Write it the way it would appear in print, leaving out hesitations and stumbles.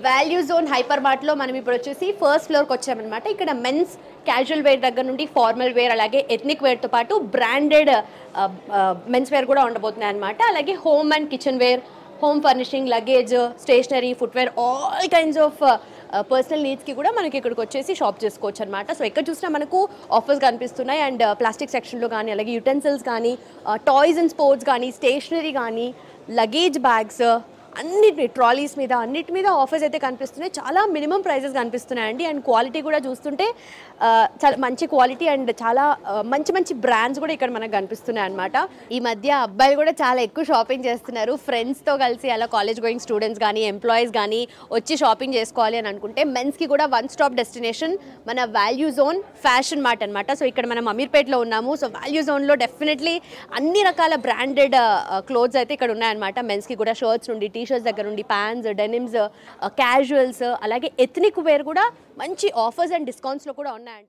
Value zone hyper మార్ట్లో మనం ఇప్పుడు వచ్చేసి ఫస్ట్ ఫ్లోర్కి వచ్చామన్నమాట. ఇక్కడ మెన్స్ క్యాజువల్ వేర్ దగ్గర నుండి ఫార్మల్ వేర్ అలాగే ఎథ్నిక్ వేర్తో పాటు బ్రాండెడ్ మెన్స్ వేర్ కూడా ఉండబోతున్నాయి అనమాట. అలాగే home and kitchen wear, home furnishing, luggage, stationery, footwear, all kinds of personal నీడ్స్కి కూడా మనకి ఇక్కడికి వచ్చేసి షాప్ చేసుకోవచ్చు అనమాట. సో ఎక్కడ చూసినా మనకు ఆఫర్స్ కనిపిస్తున్నాయి. అండ్ ప్లాస్టిక్ సెక్షన్లో కానీ అలాగే యుటెన్సిల్స్ కానీ టాయ్స్ అండ్ స్పోర్ట్స్ కానీ స్టేషనరీ కానీ లగేజ్ బ్యాగ్స్ అన్నిటి ట్రాలీస్ మీద అన్నిటి మీద ఆఫర్స్ అయితే కనిపిస్తున్నాయి. చాలా మినిమం ప్రైజెస్ కనిపిస్తున్నాయండి. అండ్ క్వాలిటీ కూడా చూస్తుంటే చాలా మంచి క్వాలిటీ అండ్ చాలా మంచి మంచి బ్రాండ్స్ కూడా ఇక్కడ మనకు కనిపిస్తున్నాయి అనమాట. ఈ మధ్య అబ్బాయిలు కూడా చాలా ఎక్కువ షాపింగ్ చేస్తున్నారు. ఫ్రెండ్స్తో కలిసి అలా కాలేజ్ గోయింగ్ స్టూడెంట్స్ కానీ ఎంప్లాయీస్ కానీ వచ్చి షాపింగ్ చేసుకోవాలి అని అనుకుంటే మెన్స్కి కూడా వన్ స్టాప్ డెస్టినేషన్ మన వాల్యూ జోన్ ఫ్యాషన్ మార్ట్ అనమాట. సో ఇక్కడ మనం అమీర్పేట్లో ఉన్నాము. సో వాల్యూ జోన్లో డెఫినెట్లీ అన్ని రకాల బ్రాండెడ్ క్లోత్స్ అయితే ఇక్కడ ఉన్నాయన్నమాట. మెన్స్కి కూడా షర్ట్స్ నుండి టీ-షర్ట్స్ దగ్గర నుండి ప్యాంట్స్, డెనిమ్స్, క్యాజువల్స్ అలాగే ఎథ్నిక్ వేర్ కూడా మంచి ఆఫర్స్ అండ్ డిస్కౌంట్స్లో కూడా ఉన్నాయంట.